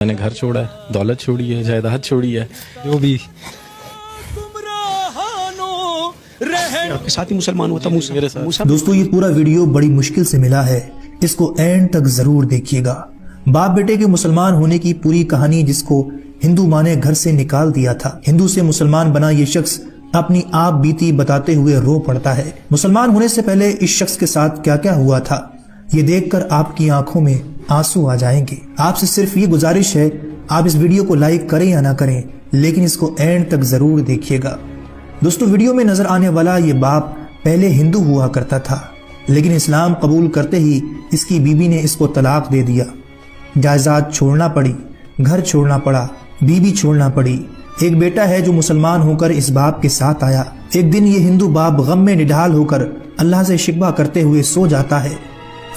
میں نے گھر چھوڑا ہے, دولت چھوڑی ہے, جائیداد چھوڑی ہے, جو بھی آپ کے ساتھ ہی مسلمان ہوتا میرے ساتھ. دوستو یہ پورا ویڈیو بڑی مشکل سے ملا ہے, اس کو اینڈ تک ضرور دیکھیے گا. باپ بیٹے کے مسلمان ہونے کی پوری کہانی جس کو ہندو ماں نے گھر سے نکال دیا تھا, ہندو سے مسلمان بنا یہ شخص اپنی آپ بیتی بتاتے ہوئے رو پڑتا ہے. مسلمان ہونے سے پہلے اس شخص کے ساتھ کیا کیا ہوا تھا یہ دیکھ کر آپ کی آنکھوں میں آنسو آ جائیں گے. آپ سے صرف یہ گزارش ہے, آپ اس ویڈیو کو لائک کریں یا نہ کریں لیکن اس کو اینڈ تک ضرور دیکھیے گا. دوستو ویڈیو میں نظر آنے والا یہ باپ پہلے ہندو ہوا کرتا تھا لیکن اسلام قبول کرتے ہی اس کی بیوی نے اس کو طلاق دے دیا. جائیداد چھوڑنا پڑی, گھر چھوڑنا پڑا, بیوی چھوڑنا پڑی. ایک بیٹا ہے جو مسلمان ہو کر اس باپ کے ساتھ آیا. ایک دن یہ ہندو باپ غم میں نڈھال ہو کر اللہ سے شکوہ کرتے ہوئے سو جاتا ہے.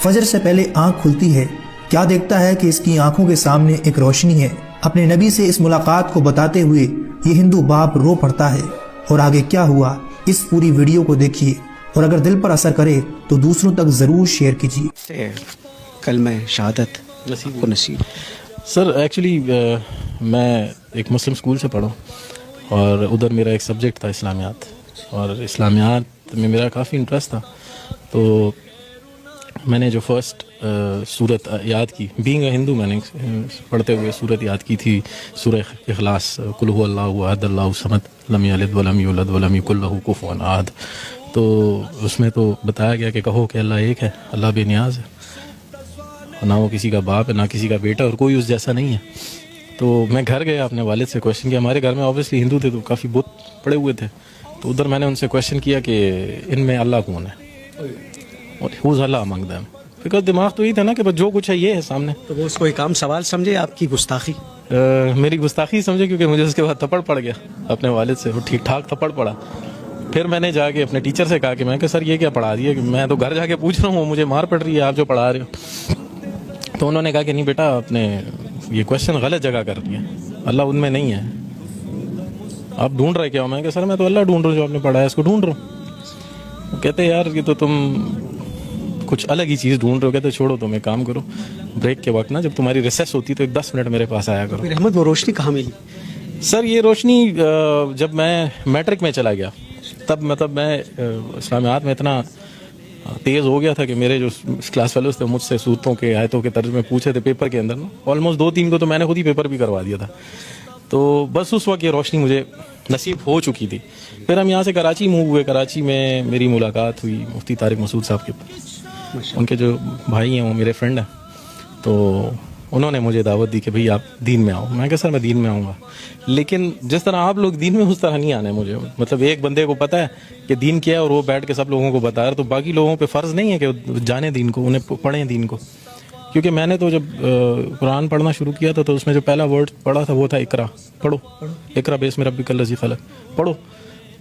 فجر سے پہلے آنکھ کھلتی ہے, کیا دیکھتا ہے کہ اس کی آنکھوں کے سامنے ایک روشنی ہے. اپنے نبی سے اس ملاقات کو بتاتے ہوئے یہ ہندو باپ رو پڑتا ہے. اور آگے کیا ہوا اس پوری ویڈیو کو دیکھیے اور اگر دل پر اثر کرے تو دوسروں تک ضرور شیئر کیجیے. کلمہ شہادت کو نصیب. سر ایکچولی میں ایک مسلم اسکول سے پڑھا اور ادھر میرا ایک سبجیکٹ تھا اسلامیات, اور اسلامیات میں میرا کافی انٹرسٹ تھا. تو میں نے جو فرسٹ سورت یاد کی, بینگ اے ہندو, میں نے پڑھتے ہوئے سورت یاد کی تھی, سورہ اخلاص, قل هو اللہ احد اللہ الصمد لم یلد ولم یولد ولم یکن لہ کفوا احد. تو اس میں تو بتایا گیا کہ کہو کہ اللہ ایک ہے, اللہ بے نیاز ہے, نہ وہ کسی کا باپ ہے نہ کسی کا بیٹا, اور کوئی اس جیسا نہیں ہے. تو میں گھر گیا, اپنے والد سے کویشچن کیا. ہمارے گھر میں اوبیسلی ہندو تھے تو کافی بت پڑے ہوئے تھے, تو ادھر میں نے ان سے کویشچن کیا کہ ان میں اللہ کون ہے, اور ہوز اللہ امنگ دیم, بیکاز دماغ تو یہی تھا نا کہ جو کچھ ہے یہ ہے سامنے. تو وہ اس کو ایک عام سوال سمجھے, آپ کی گستاخی؟ میری گستاخی سمجھے, کیونکہ مجھے اس کے بعد تھپڑ پڑ گیا اپنے والد سے, وہ ٹھیک ٹھاک تھپڑ پڑا. پھر میں نے جا کے اپنے ٹیچر سے کہا کہ میں کہ سر یہ کیا پڑھا دیا, کہ میں تو گھر جا کے پوچھ رہا ہوں, مجھے مار پڑ رہی ہے آپ جو پڑھا رہے ہو. تو انہوں نے کہا کہ نہیں بیٹا, آپ نے یہ کویشچن غلط جگہ کر دیا, اللہ ان میں نہیں ہے, آپ ڈھونڈ رہے کیا ہو. میں کہ سر میں تو اللہ ڈھونڈ رہا ہوں, جو آپ نے پڑھا ہے اس کو ڈھونڈ رہا ہوں. وہ کہتے یار یہ تو تم کچھ الگ ہی چیز ڈھونڈ رہے ہو. کہتے چھوڑو, تم ایک کام کرو, بریک کے وقت نا جب تمہاری ریسیس ہوتی تو ایک 10 منٹ میرے پاس آیا کرو. احمد وہ روشنی کہاں ملی؟ سر یہ روشنی جب میں میٹرک میں چلا گیا, تب مطلب میں اسلامیات میں اتنا تیز ہو گیا تھا کہ میرے جو کلاس فیلوز تھے مجھ سے صورتوں کے آیتوں کے ترجمے پوچھے تھے پیپر کے اندر, آلموسٹ 2-3 کو تو میں نے خود ہی پیپر بھی کروا دیا تھا. تو بس اس وقت یہ روشنی مجھے نصیب ہو چکی تھی. پھر ہم یہاں سے کراچی موو ہوئے. کراچی میں میری ملاقات ہوئی مفتی طارق مسعود صاحب کے پاس. ان کے جو بھائی ہیں وہ میرے فرینڈ ہیں, تو انہوں نے مجھے دعوت دی کہ بھئی آپ دین میں آؤ. میں کہا سر میں دین میں آؤں گا, لیکن جس طرح آپ لوگ دین میں اس طرح نہیں آنا ہے مجھے. مطلب ایک بندے کو پتہ ہے کہ دین کیا ہے اور وہ بیٹھ کے سب لوگوں کو بتا رہا, تو باقی لوگوں پہ فرض نہیں ہے کہ جانے دین کو, انہیں پڑھیں دین کو. کیونکہ میں نے تو جب قرآن پڑھنا شروع کیا تھا تو اس میں جو پہلا ورڈ پڑھا تھا وہ تھا اقرا. پڑھو, اقرا باسم ربک الذی خلق, پڑھو.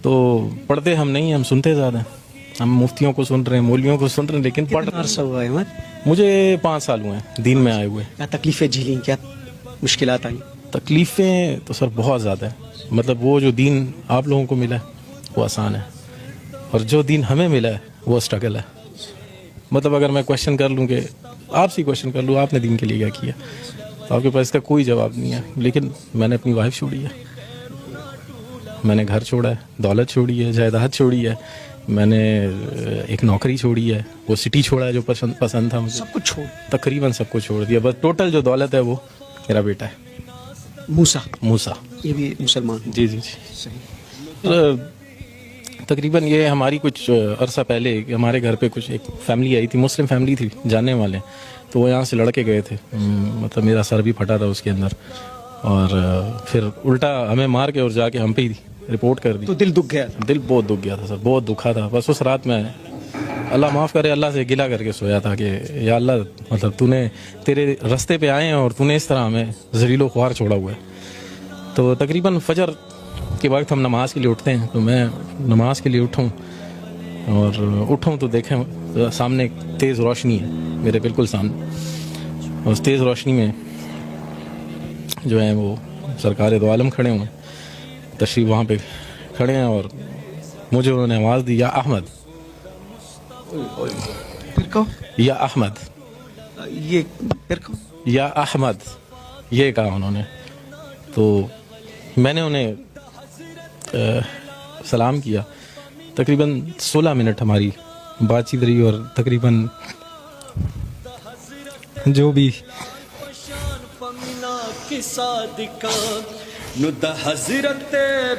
تو پڑھتے ہم نہیں ہیں, ہم سنتے زیادہ ہیں. ہم مفتیوں کو سن رہے ہیں, مولویوں کو سن رہے ہیں, لیکن کتنا عرصہ ہوا ہے احمد؟ مجھے 5 سال ہوئے ہیں دین میں آئے ہوئے. کیا تکلیفیں جھیلیں, کیا مشکلات آئیں؟ تکلیفیں تو سر بہت زیادہ ہیں. مطلب وہ جو دین آپ لوگوں کو ملا ہے وہ آسان ہے, اور جو دین ہمیں ملا ہے وہ اسٹرگل ہے. مطلب اگر میں کویشچن کر لوں کہ آپ سے کویشچن کر لوں آپ نے دین کے لیے کیا کیا, تو آپ کے پاس اس کا کوئی جواب نہیں ہے. لیکن میں نے اپنی وائف چھوڑی ہے, میں نے گھر چھوڑا ہے, دولت چھوڑی ہے, جائیداد چھوڑی ہے, میں نے ایک نوکری چھوڑی ہے, وہ سٹی چھوڑا ہے جو پسند تھا مجھے, سب کچھ چھوڑ, تقریباً سب کچھ چھوڑ دیا. بس ٹوٹل جو دولت ہے وہ میرا بیٹا ہے موسیٰ. یہ بھی مسلمان؟ جی جی جی. تقریباً یہ ہماری کچھ عرصہ پہلے ہمارے گھر پہ کچھ ایک فیملی آئی تھی, مسلم فیملی تھی, جاننے والے, تو وہ یہاں سے لڑکے گئے تھے. مطلب میرا سر بھی پھٹا تھا اس کے اندر, اور پھر الٹا ہمیں مار کے اور جا کے ہم پہ ہی رپورٹ کر دی. تو دل دکھ گیا؟ دل بہت دکھ گیا تھا سر, بہت دکھا تھا. بس اس رات میں اللہ معاف کرے اللہ سے گلہ کر کے سویا تھا کہ یا اللہ, مطلب تو نے تیرے رستے پہ آئے ہیں اور تو نے اس طرح ہمیں ذلیل و خوار چھوڑا ہوا ہے. تو تقریباً فجر کے وقت ہم نماز کے لیے اٹھتے ہیں, تو میں نماز کے لیے اٹھوں, اور اٹھوں تو دیکھیں سامنے تیز روشنی ہے میرے بالکل سامنے. اور اس تیز روشنی میں جو ہیں وہ سرکار دو عالم کھڑے ہوئے, تشریف وہاں پہ کھڑے ہیں, اور مجھے انہوں نے آواز دی یا احمد. پھر کہو یا احمد, یہ پھر کہو یا احمد, یہ کہا انہوں نے. تو میں نے انہیں سلام کیا. تقریباً 16 منٹ ہماری بات چیت رہی اور تقریباً جو بھی حضرت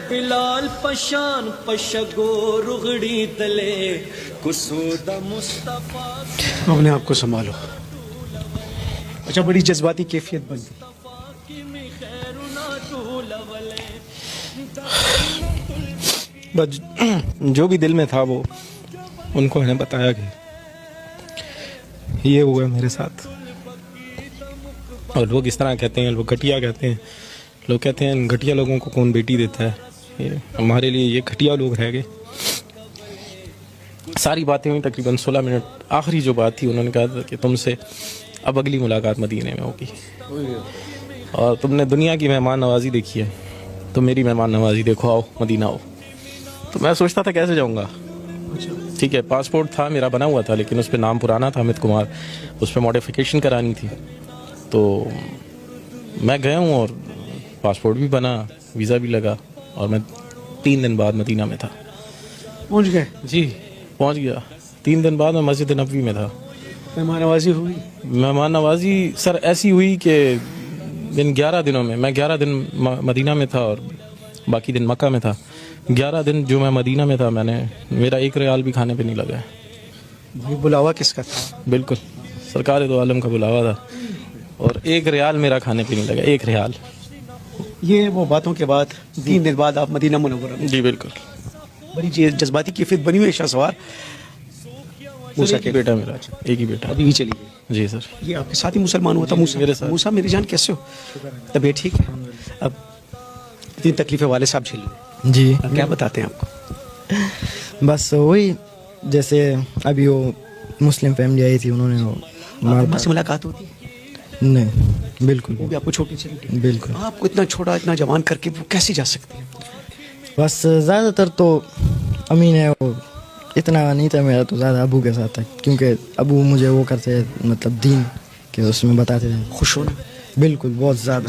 بلال پشان پشگو رغڑی دلے کسود مصطفیٰ. اپنے آپ کو سنبھالو. اچھا بڑی جذباتی کیفیت بن گئی. بس جو بھی دل میں تھا وہ ان کو میں نے بتایا کہ یہ ہوا میرے ساتھ. اور لوگ اس طرح کہتے ہیں, لوگ گھٹیا کہتے ہیں, لوگ کہتے ہیں گھٹیا لوگوں کو کون بیٹی دیتا ہے. ہمارے لیے یہ گھٹیا لوگ رہ گئے. ساری باتیں ہوئی تقریباً 16 منٹ. آخری جو بات تھی انہوں نے کہا تھا کہ تم سے اب اگلی ملاقات مدینے میں ہوگی, اور تم نے دنیا کی مہمان نوازی دیکھی ہے تو میری مہمان نوازی دیکھو, آؤ مدینہ آؤ. تو میں سوچتا تھا کیسے جاؤں گا. ٹھیک ہے, پاسپورٹ تھا میرا بنا ہوا تھا, لیکن اس پہ نام پرانا تھا امیت کمار, اس پہ ماڈیفیکیشن کرانی تھی. تو میں گیا ہوں اور پاسپورٹ بھی بنا, ویزا بھی لگا, اور میں 3 دن بعد مدینہ میں تھا. پہنچ گئے. جی پہنچ گیا. 3 دن بعد میں مسجد نبوی میں تھا. مہمان نوازی ہوئی. مہمان نوازی سر ایسی ہوئی کہ 11 دنوں میں 11 دن مدینہ میں تھا اور باقی دن مکہ میں تھا. 11 دن جو میں مدینہ میں تھا, میں نے میرا 1 ریال بھی کھانے پہ نہیں لگا. بھائی بلاوا کس کا تھا؟ بالکل سرکار دو عالم کا بلاوا تھا, اور 1 ریال میرا کھانے پہ نہیں لگا, 1 ریال. یہ وہ باتوں کے بعد 3 دن بعد آپ مدینہ منورہ میں. جی بالکل. بڑی جذباتی کیفیت بنی ہوئی ہے شاہ سوار. موسیٰ کے بیٹا میرا, ایک ہی بیٹا. ابھی بھی چلی گئی. جی سر. یہ آپ کے ساتھ ہی مسلمان ہوا تھا موسیٰ. میرے ساتھ. موسیٰ میری جان کیسے ہو؟ طبیعت ٹھیک ہے؟ اب اتنی تکلیفیں والد صاحب جھیل رہے جی ہیں, کیا بتاتے ہیں آپ کو؟ بس وہی جیسے ابھی وہ مسلم فیملی آئی تھی, انہوں نے وہ ماں سے ملاقات ہوتی ہے؟ نہیں بالکل وہ بھی آپ کو چھوٹی چلی گئی. بالکل. آپ کو اتنا چھوٹا اتنا جوان کر کے وہ کیسے جا سکتے ہیں؟ بس زیادہ تر تو امین ہے, وہ اتنا نہیں تھا میرا, تو زیادہ ابو کے ساتھ تھا, کیونکہ ابو مجھے وہ کرتے مطلب دین کے اس میں بتاتے تھے. خوش ہونا. بالکل بہت زیادہ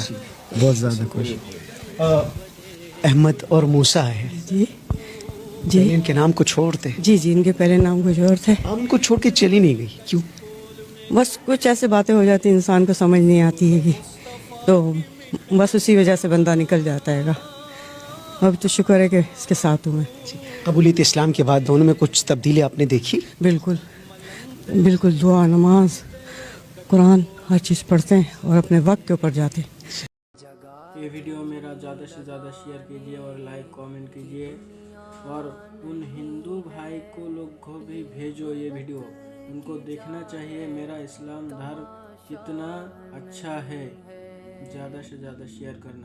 خوش. احمد اور موسیٰ ہے. جی جی ان کے نام کو چھوڑتے. جی ان کے پہلے نام کچھ اور تھے. آپ ان کو چھوڑ کے چلی نہیں گئی, کیوں؟ بس کچھ ایسے باتیں ہو جاتی انسان کو سمجھ نہیں آتی ہے, تو بس اسی وجہ سے بندہ نکل جاتا ہے گا. اب تو شکر ہے کہ اس کے ساتھ ہوں میں. قبولیت اسلام کے بعد دونوں میں کچھ تبدیلی آپ نے دیکھی؟ بالکل دعا نماز قرآن ہر چیز پڑھتے ہیں اور اپنے وقت کے اوپر جاتے ہیں. یہ ویڈیو میرا زیادہ سے زیادہ شیئر کیجیے اور لائک کامنٹ کیجیے, اور ان ہندو بھائی کو بھی بھیجو یہ ویڈیو, ان کو دیکھنا چاہیے میرا اسلام دھرم کتنا اچھا ہے. زیادہ سے زیادہ شیئر کرنا.